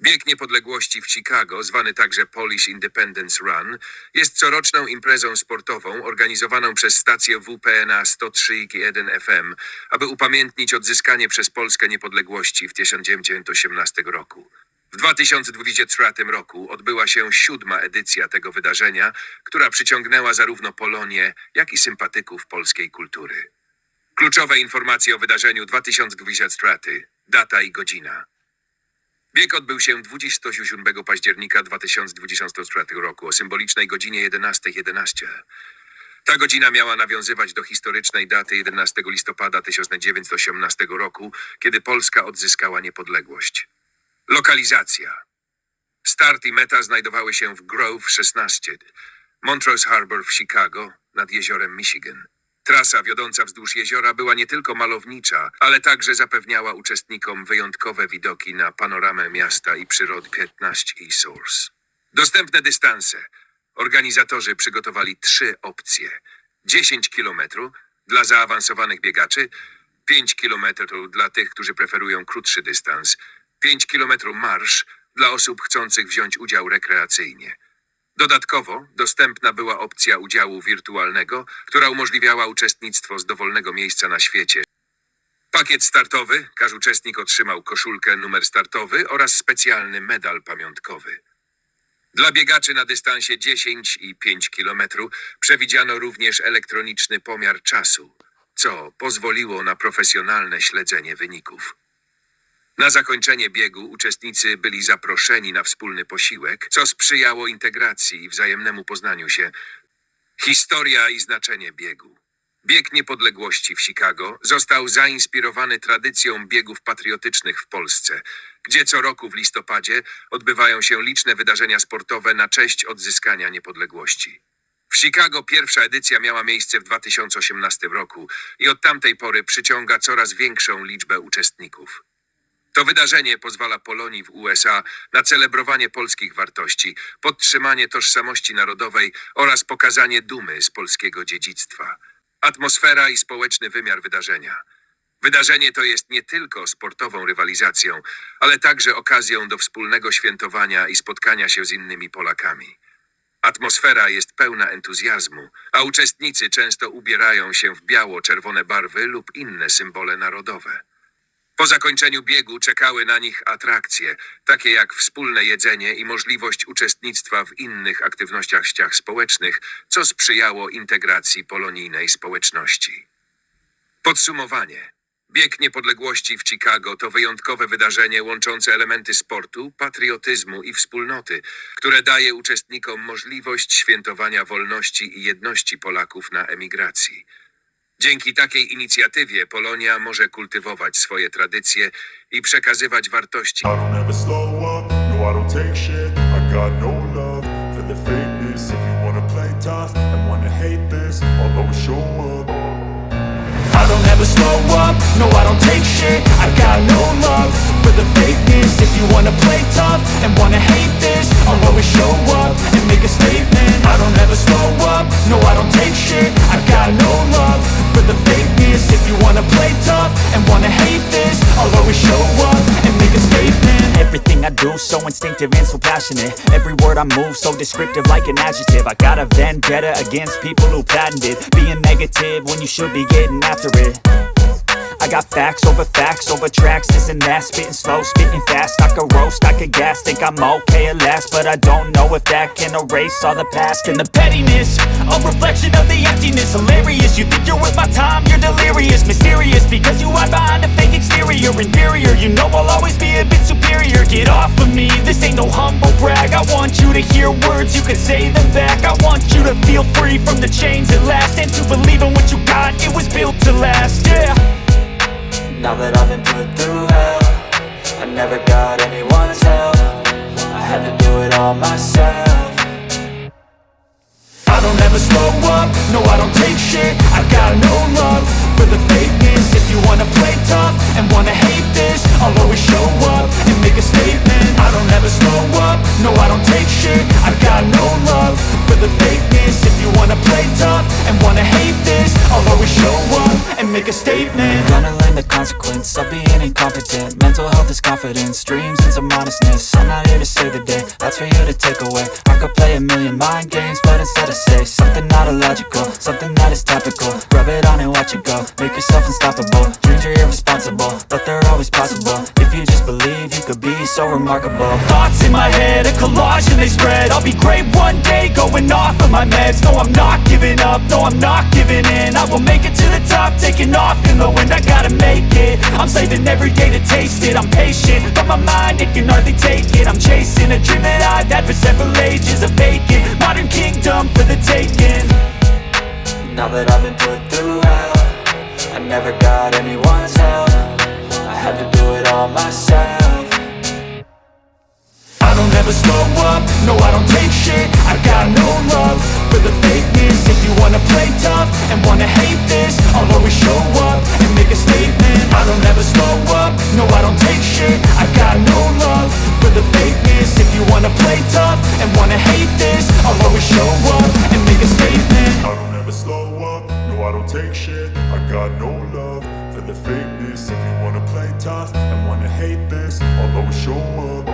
Bieg Niepodległości w Chicago, zwany także Polish Independence Run, jest coroczną imprezą sportową organizowaną przez stację WPNA 103,1 FM, aby upamiętnić odzyskanie przez Polskę niepodległości w 1918 roku. W 2023 roku odbyła się 7. edycja tego wydarzenia, która przyciągnęła zarówno Polonię, jak i sympatyków polskiej kultury. Kluczowe informacje o wydarzeniu 2023, data i godzina. Bieg odbył się 27 października 2024 roku o symbolicznej godzinie 11:11. Ta godzina miała nawiązywać do historycznej daty 11 listopada 1918 roku, kiedy Polska odzyskała niepodległość. Lokalizacja. Start i meta znajdowały się w Grove 16, Montrose Harbor w Chicago, nad jeziorem Michigan. Trasa wiodąca wzdłuż jeziora była nie tylko malownicza, ale także zapewniała uczestnikom wyjątkowe widoki na panoramę miasta i przyrody 15 i Source. Dostępne dystanse. Organizatorzy przygotowali 3 opcje. 10 km dla zaawansowanych biegaczy, 5 km dla tych, którzy preferują krótszy dystans, 5 km marsz dla osób chcących wziąć udział rekreacyjnie. Dodatkowo dostępna była opcja udziału wirtualnego, która umożliwiała uczestnictwo z dowolnego miejsca na świecie. Pakiet startowy, każdy uczestnik otrzymał koszulkę, numer startowy oraz specjalny medal pamiątkowy. Dla biegaczy na dystansie 10 i 5 km przewidziano również elektroniczny pomiar czasu, co pozwoliło na profesjonalne śledzenie wyników. Na zakończenie biegu uczestnicy byli zaproszeni na wspólny posiłek, co sprzyjało integracji i wzajemnemu poznaniu się. Historia i znaczenie biegu. Bieg Niepodległości w Chicago został zainspirowany tradycją biegów patriotycznych w Polsce, gdzie co roku w listopadzie odbywają się liczne wydarzenia sportowe na cześć odzyskania niepodległości. W Chicago pierwsza edycja miała miejsce w 2018 roku i od tamtej pory przyciąga coraz większą liczbę uczestników. To wydarzenie pozwala Polonii w USA na celebrowanie polskich wartości, podtrzymanie tożsamości narodowej oraz pokazanie dumy z polskiego dziedzictwa. Atmosfera i społeczny wymiar wydarzenia. Wydarzenie to jest nie tylko sportową rywalizacją, ale także okazją do wspólnego świętowania i spotkania się z innymi Polakami. Atmosfera jest pełna entuzjazmu, a uczestnicy często ubierają się w biało-czerwone barwy lub inne symbole narodowe. Po zakończeniu biegu czekały na nich atrakcje, takie jak wspólne jedzenie i możliwość uczestnictwa w innych aktywnościach społecznych, co sprzyjało integracji polonijnej społeczności. Podsumowanie. Bieg Niepodległości w Chicago to wyjątkowe wydarzenie łączące elementy sportu, patriotyzmu i wspólnoty, które daje uczestnikom możliwość świętowania wolności i jedności Polaków na emigracji. Dzięki takiej inicjatywie Polonia może kultywować swoje tradycje i przekazywać wartości. I don't ever slow up, no I don't take shit. I got no love for the fakeness. If you wanna play tough and wanna hate this, I'll always show up and make a statement. I don't ever slow up, no I don't take shit. I got no love for the fakeness. If you wanna play tough and wanna hate this, I'll always show up and make a statement. Everything I do so instinctive and so passionate. Every word I move so descriptive like an adjective. I got a vendetta against people who patented being negative when you should be getting after it. I got facts over tracks, this and that. Spitting slow, spitting fast. I could roast, I could gas. Think I'm okay at last, but I don't know if that can erase all the past. And the pettiness, a reflection of the emptiness. Hilarious, you think you're worth my time, you're delirious. Mysterious, because you hide behind a fake exterior. Inferior, you know I'll always be a bit superior. Get off of me, this ain't no humble brag. I want you to hear words, you can say them back. I want you to feel free from the chains at last, and to believe in what you got, it was built to last, yeah. Now that I've been put through hell, I never got anyone's help. I had to do it all myself. I don't ever slow up, no I don't take shit. I got no love for the fakeness. If you wanna play tough and wanna hate this, I'll always show up and make a statement. I don't ever slow up, no I don't take shit. I got no love for the fakeness. If you wanna play tough and wanna hate this, I'll always show up and make a statement. Gonna learn the consequence of being incompetent. Mental health this confidence, dreams and some honestness. I'm not here to save the day, that's for you to take away. I could play a million mind games, but instead I say something not illogical, something that is topical. Rub it on and watch it go, make yourself unstoppable. Dreams are irresponsible, but they're always possible. If you just believe, you could be so remarkable. Thoughts in my head, a collage and they spread. I'll be great one day, going off of my meds. No, I'm not giving up, no, I'm not giving in. I will make it to the top, taking off in the wind. I gotta make it, I'm saving every day to taste it. I'm patient, but my mind, it can hardly take it. I'm chasing a dream that I've had for several ages. A vacant, modern kingdom for the taking. Now that I've been put through hell, I never got anyone's help. I had to do it all myself. I don't ever slow up, no I don't take shit. I got no love for the fakeness. If you wanna play tough and wanna hate this, I'll always show up and make a statement. I don't ever slow up, no I don't take shit. I got no love for the fakeness. If you wanna play tough and wanna hate this, I'll always show up and make a statement. I don't ever slow up, no I don't take shit. I got no love for the fakeness. If you wanna play tough and wanna hate this, I'll always show up.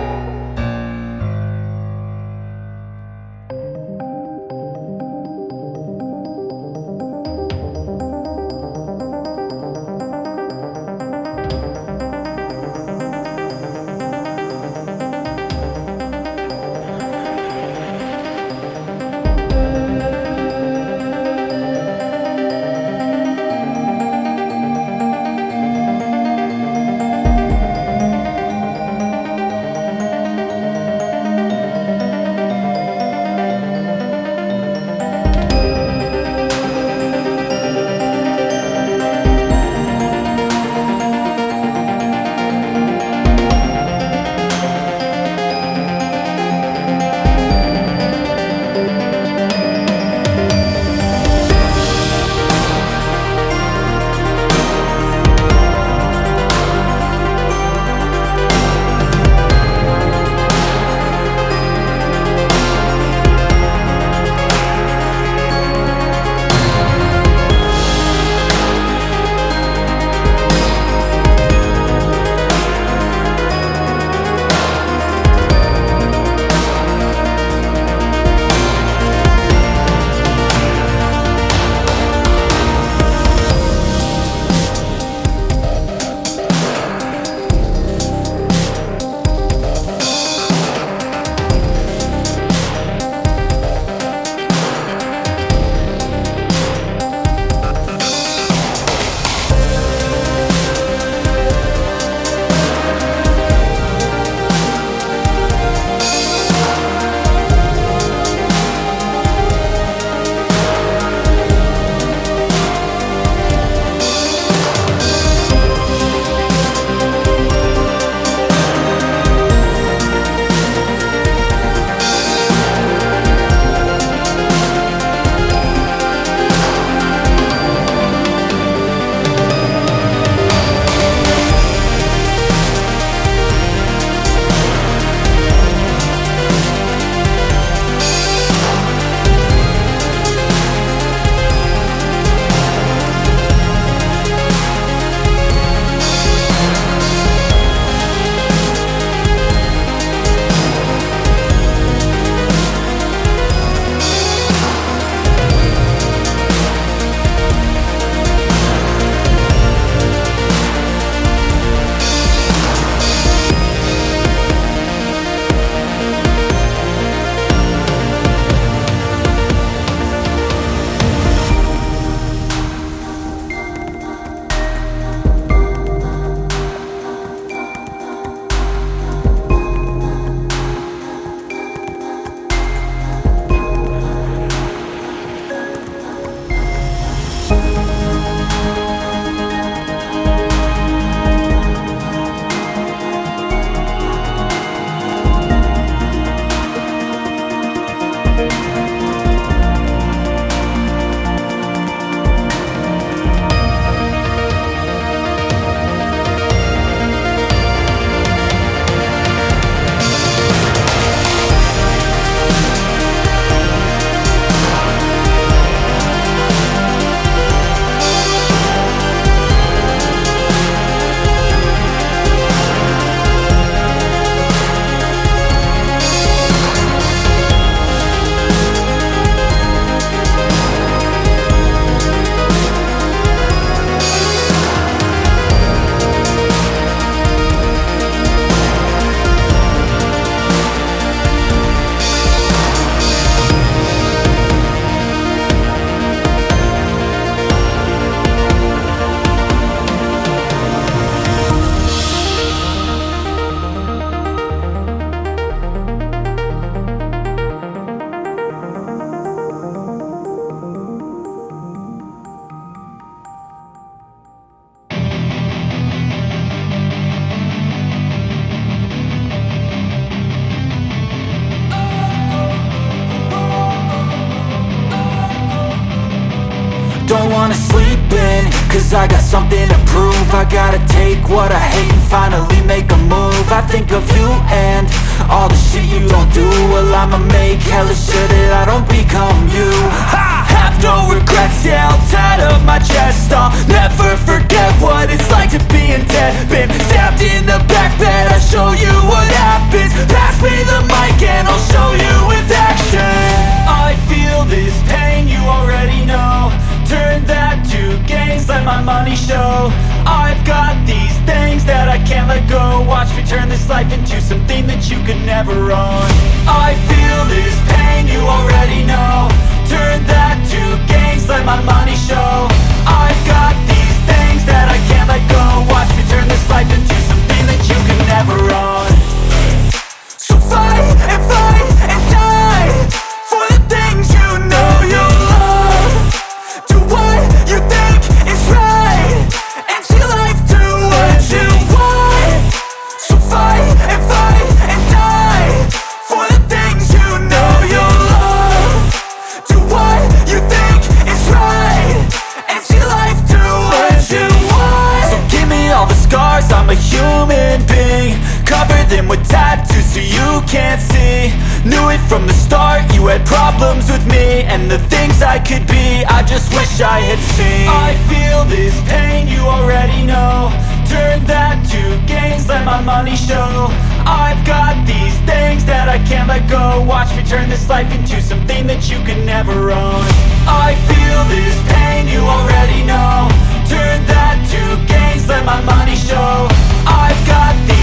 cause I got something to prove. I gotta take what I hate and finally make a move. I think of you and all the shit you don't do. Well, I'ma make hella sure that I don't become you. I have no regrets, yeah, I'll tie up my chest. I'll never forget what it's like to be in debt. Been stabbed in the back bed, I'll show you what happens. Pass me the mic and I'll show you with action. I feel this pain, you already know. Turn that to gains, let my money show. I've got these things that I can't let go. Watch me turn this life into something that you could never own. I feel this pain, you already know. Turn that to gains, let my money show. I've got these things that I can't let go. Watch me turn this life into something that you could never own. So fight and die for the things you know you love. Do what you think is right and see life do what you want. So fight and die for the things you know you love. Do what you think is right and see life do what you want. So give me all the scars, I'm a human being. Cover them with tattoos so you can't see. Knew it from the start, you had problems with me and the things I could be, I just wish I had seen. I feel this pain, you already know. Turn that to gains, let my money show. I've got these things that I can't let go. Watch me turn this life into something that you can never own. I feel this pain, you already know. Turn that to gains, let my money show. I've got these